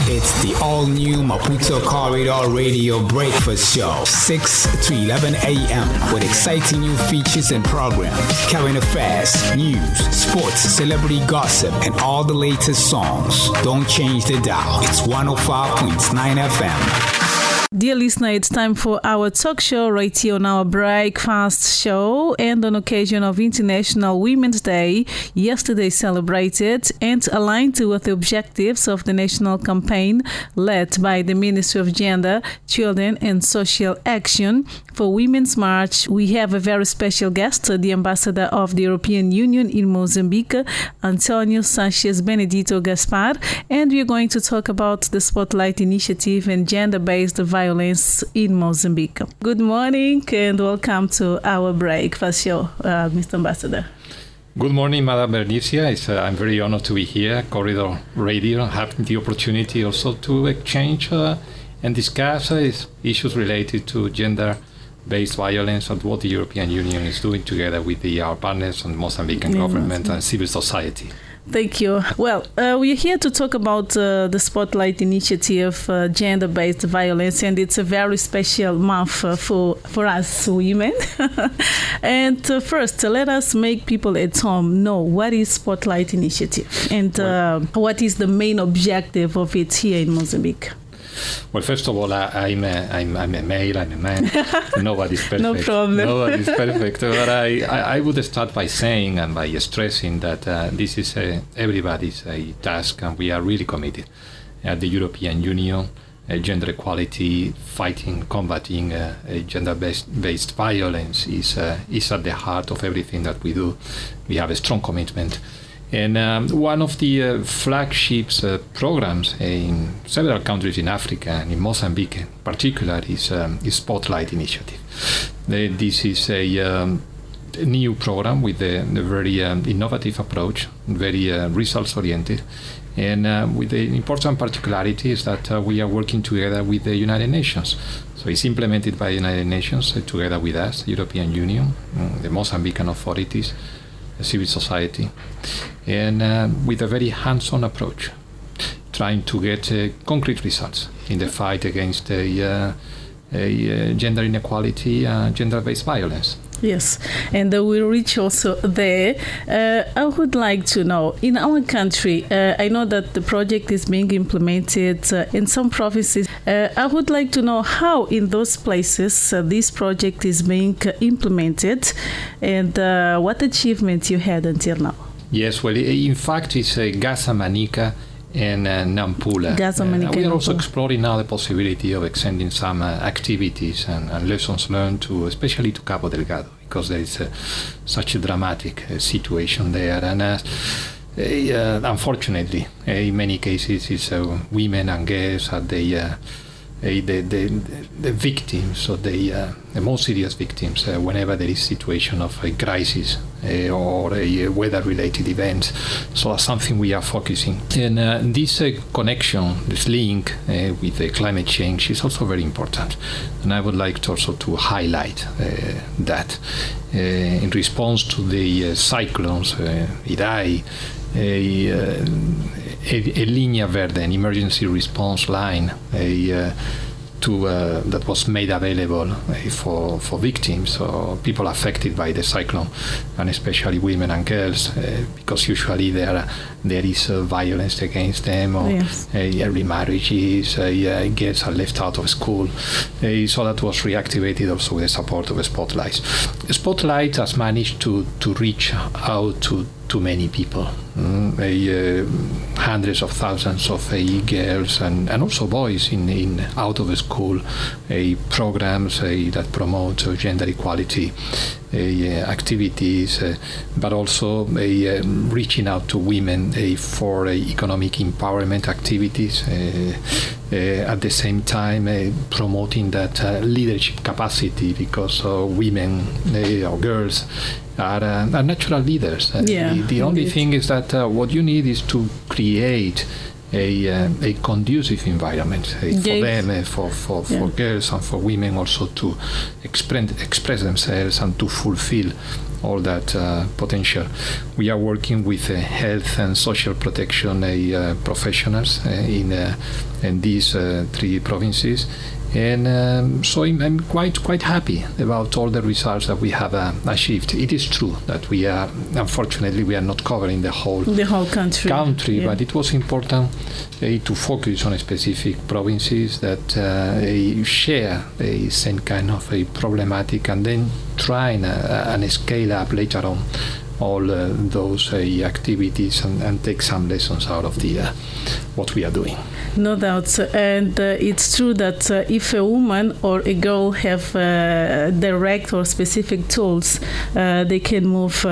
It's the all-new Maputo Corridor Radio Breakfast Show, 6 to 11 a.m. with exciting new features and programs, current affairs, news, sports, celebrity gossip, and all the latest songs. Don't change the dial. It's 105.9 FM. Dear listener, it's time for our talk show right here on our breakfast show. And on occasion of International Women's Day, yesterday celebrated and aligned with the objectives of the national campaign led by the Ministry of Gender, Children and Social Action for Women's March. We have a very special guest, the Ambassador of the European Union in Mozambique, António Sánchez-Benedito Gaspar, and we are going to talk about the Spotlight Initiative and gender-based violence in Mozambique. Good morning and welcome to our breakfast show, Mr. Ambassador. Good morning, Madam Bernícia. I'm very honored to be here, Corridor Radio, having the opportunity also to exchange and discuss issues related to gender-based violence and what the European Union is doing together with our partners and Mozambican government and civil society. Thank you. Well, we are here to talk about the Spotlight Initiative, gender-based violence, and it's a very special month for us women. And first, let us make people at home know what is Spotlight Initiative and what is the main objective of it here in Mozambique. Well, first of all, I'm a male, I'm a man. Nobody's perfect. No problem. Nobody's perfect. But I would start by saying and by stressing that this is everybody's task, and we are really committed. At the European Union, gender equality, combating gender-based violence is at the heart of everything that we do. We have a strong commitment. And one of the flagship programs in several countries in Africa and in Mozambique in particular is Spotlight Initiative. This is a new program with a very innovative approach, very results-oriented, and with the important particularity is that we are working together with the United Nations. So it's implemented by the United Nations together with us, the European Union, the Mozambican authorities, civil society, and with a very hands-on approach, trying to get concrete results in the fight against gender inequality and gender-based violence. Yes, and we'll reach also there. I would like to know, in our country, I know that the project is being implemented in some provinces. I would like to know how in those places this project is being implemented and what achievements you had until now. Yes, well, in fact, it's Gaza Manica and Nampula. We are also exploring now the possibility of extending some activities and lessons learned especially to Cabo Delgado, because there is such a dramatic situation there. And unfortunately, in many cases, it's women and girls are the victims, or the most serious victims whenever there is situation of a crisis or a weather-related event. So that's something we are focusing. And this connection, this link with climate change is also very important. And I would like to also to highlight that in response to the cyclones, Idai, a linea verde, an emergency response line, that was made available for victims or people affected by the cyclone, and especially women and girls, because usually there is violence against them, or early marriages, girls are left out of school. So that was reactivated also with the support of Spotlight. Spotlight has managed to reach out to many people, hundreds of thousands of girls and also boys in out of school programs that promote gender equality activities, but also reaching out to women for economic empowerment activities, at the same time promoting that leadership capacity, because women or girls are natural leaders. The only thing is that what you need is to create a conducive environment for them, for girls and for women also to express themselves and to fulfill all that potential. We are working with health and social protection professionals in in these 3 provinces. And so I'm quite happy about all the results that we have achieved. It is true that we are, unfortunately, we are not covering the whole country, but it was important to focus on specific provinces that share the same kind of a problematic, and then try and scale up later on all those activities and take some lessons out of the what we are doing. No doubt. And it's true that if a woman or a girl have direct or specific tools, they can move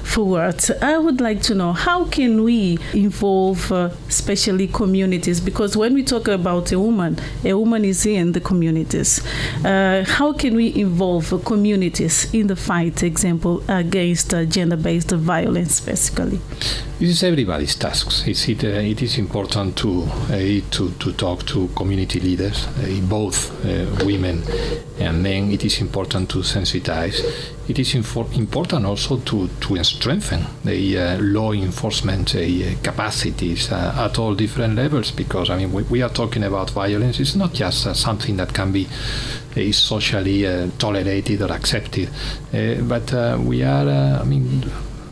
forward. I would like to know, how can we involve especially communities? Because when we talk about a woman is in the communities. How can we involve communities in the fight, example, against gender-based violence, basically? This is everybody's task. It is important to talk to community leaders, both women and men. It is important to sensitize. It is important also to strengthen the law enforcement capacities at all different levels, because we are talking about violence. It's not just something that can be socially tolerated or accepted, but we are,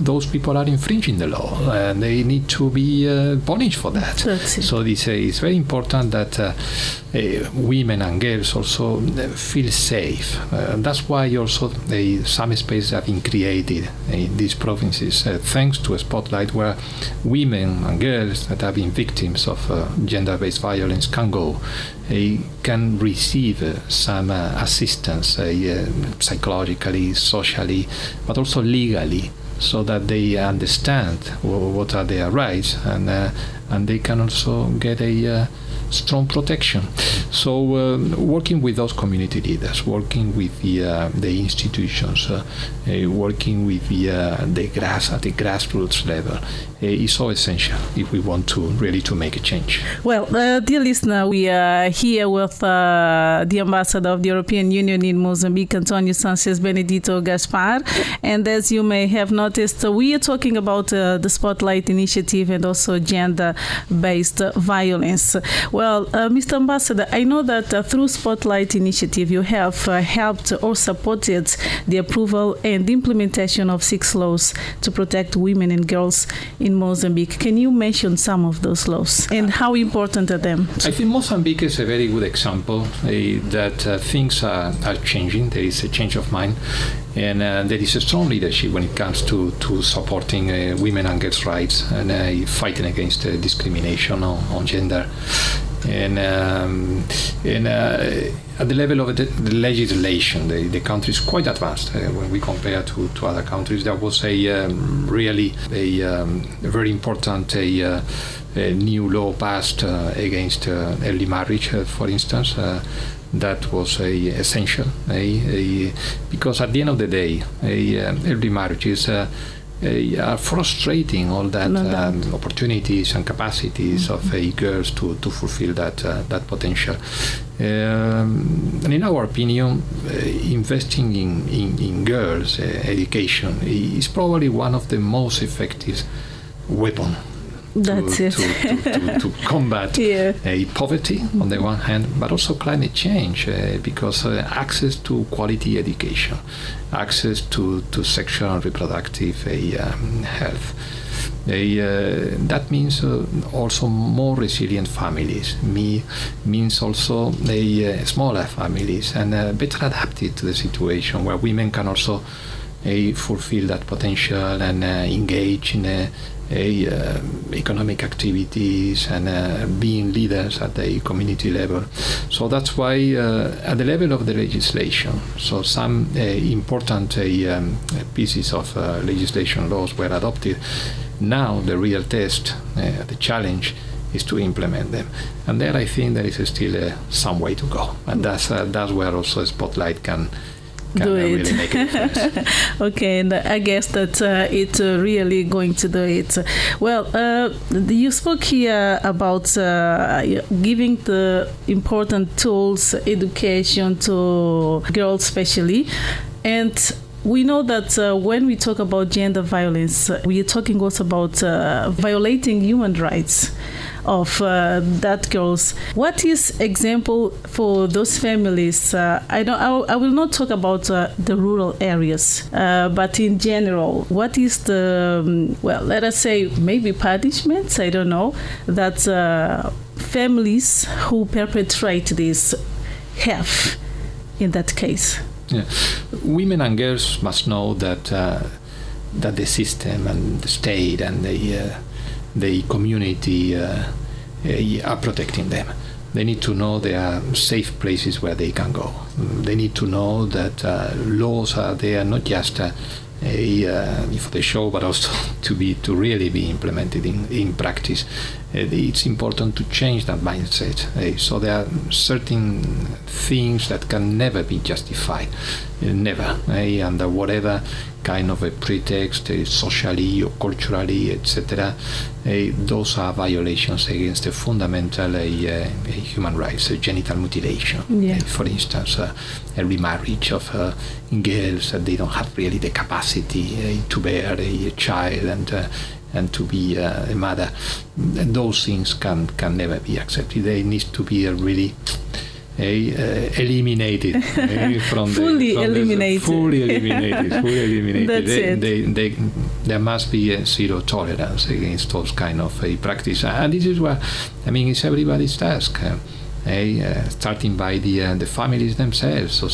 those people are infringing the law, and they need to be punished for that. So it's very important that women and girls also feel safe. That's why also some spaces have been created in these provinces, thanks to a spotlight where women and girls that have been victims of gender-based violence can go. They can receive some assistance psychologically, socially, but also legally, so that they understand what are their rights, and they can also get a strong protection. So working with those community leaders, working with the institutions, working with at the grassroots level is so essential if we want to really to make a change. Well, dear listener, we are here with the Ambassador of the European Union in Mozambique, António Sánchez-Benedito Gaspar. And as you may have noticed, we are talking about the Spotlight Initiative and also gender-based violence. Well, Mr. Ambassador, I know that through Spotlight Initiative, you have helped or supported the approval and implementation of 6 laws to protect women and girls in Mozambique. Can you mention some of those laws and how important are them? I think Mozambique is a very good example that things are changing. There is a change of mind, and there is a strong leadership when it comes to supporting women and girls' rights and fighting against discrimination on gender. And at the level of the legislation, the country is quite advanced when we compare to other countries. There was really a very important new law passed against early marriage, for instance. That was essential, because at the end of the day, early marriages are frustrating all that opportunities and capacities of girls to fulfill that potential. And in our opinion, investing in girls' education is probably one of the most effective weapons to combat poverty on the one hand, but also climate change, because access to quality education, access to sexual and reproductive health, that means also more resilient families, means also smaller families, and better adapted to the situation, where women can also fulfill that potential and engage in economic activities and being leaders at the community level. So that's why at the level of the legislation, so some important pieces of legislation laws were adopted. Now the real test, the challenge, is to implement them. And there I think there is still some way to go. And that's where also a Spotlight can really make a difference. Okay, and I guess that it's really going to do it. Well, you spoke here about giving the important tools, education to girls especially, and we know that when we talk about gender violence, we are talking also about violating human rights. of that girls. What is example for those families? I will not talk about the rural areas, but in general, what is the let us say maybe punishments? I don't know that families who perpetrate this have in that case. Yeah. Women and girls must know that the system and the state and the community are protecting them. They need to know there are safe places where they can go. They need to know that laws are there not just for the show, but also to really be implemented in practice. It's important to change that mindset. So there are certain things that can never be justified, never, under whatever kind of a pretext, socially or culturally, etc. Those are violations against the fundamental human rights, genital mutilation. Yeah. For instance, a remarriage of girls that they don't have really the capacity to bear a child and to be a mother. Those things can never be accepted. They need to be really eliminated fully eliminated. That's it. There must be zero tolerance against those kind of practice, and this is what it's everybody's task. Starting by the families themselves. So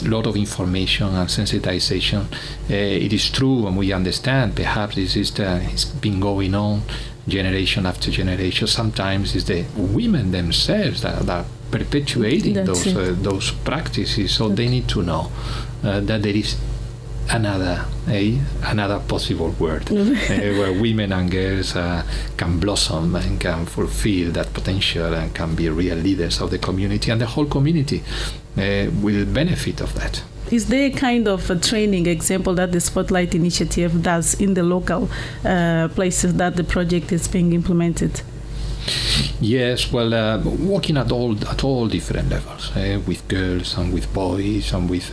a lot of information and sensitization. It is true, and we understand perhaps this is it's been going on generation after generation. Sometimes it's the women themselves that are perpetuating those practices. So they need to know that there is another possible world where women and girls can blossom and can fulfill that potential and can be real leaders of the community, and the whole community will benefit of that. Is there a kind of a training example that the Spotlight Initiative does in the local places that the project is being implemented? Yes, well, working at all different levels, with girls and with boys and with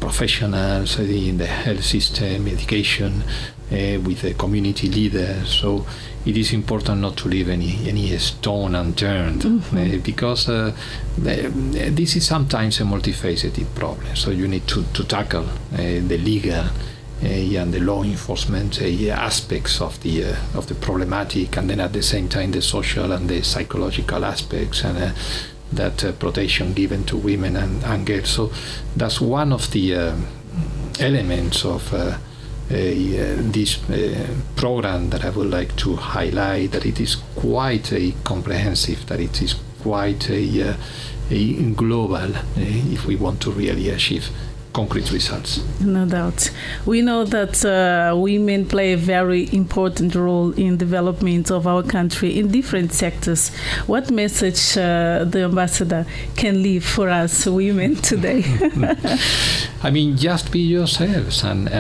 professionals in the health system, education, with the community leaders. So it is important not to leave any stone unturned, because this is sometimes a multifaceted problem. So you need to tackle the legal and the law enforcement aspects of the problematic, and then at the same time the social and the psychological aspects, and that protection given to women and girls. So that's one of the elements of this program that I would like to highlight, that it is quite comprehensive, that it is quite global if we want to really achieve concrete results. No doubt. We know that women play a very important role in development of our country in different sectors. What message the ambassador can leave for us women today? Just be yourselves and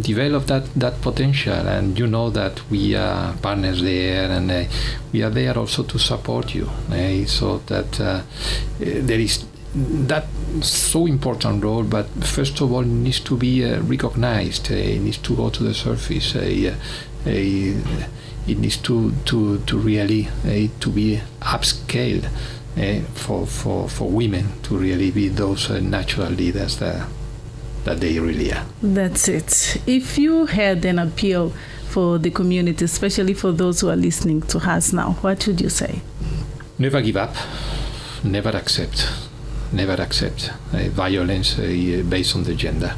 develop that potential, and you know that we are partners there, and we are there also to support you. So that there is that so important role, but first of all it needs to be recognized. It needs to go to the surface. It needs to really to be upscaled for women to really be those natural leaders that they really are. That's it. If you had an appeal for the community, especially for those who are listening to us now, what would you say? Never give up. Never accept violence based on the gender.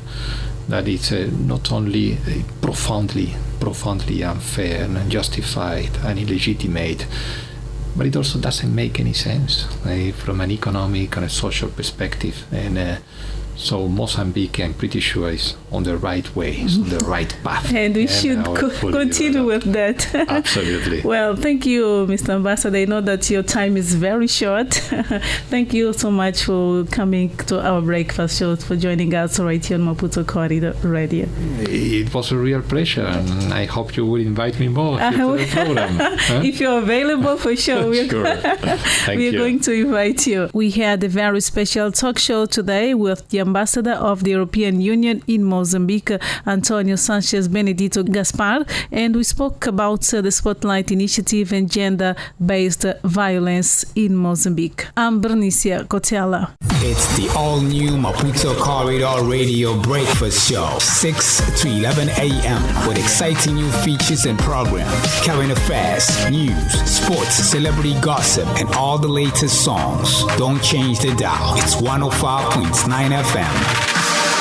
That it's not only profoundly unfair and unjustified and illegitimate, but it also doesn't make any sense from an economic and a social perspective. And so Mozambique, I'm pretty sure, is on the right way, is on the right path. And we should continue with that. Absolutely. Well, thank you, Mr. Ambassador. I know that your time is very short. Thank you so much for coming to our breakfast show, for joining us right here on Maputo Corridor Radio. It was a real pleasure, and I hope you will invite me more to the program. If you're available, for sure. We're going to invite you. We had a very special talk show today with the Ambassador of the European Union in Moçambique, António Sánchez-Benedito Gaspar, and we spoke about the Spotlight Initiative and gender-based violence in Mozambique. I'm Bernícia Cotela. It's the all-new Maputo Corridor Radio Breakfast Show, 6 to 11 a.m. with exciting new features and programs, current affairs, news, sports, celebrity gossip, and all the latest songs. Don't change the dial. It's 105.9 FM.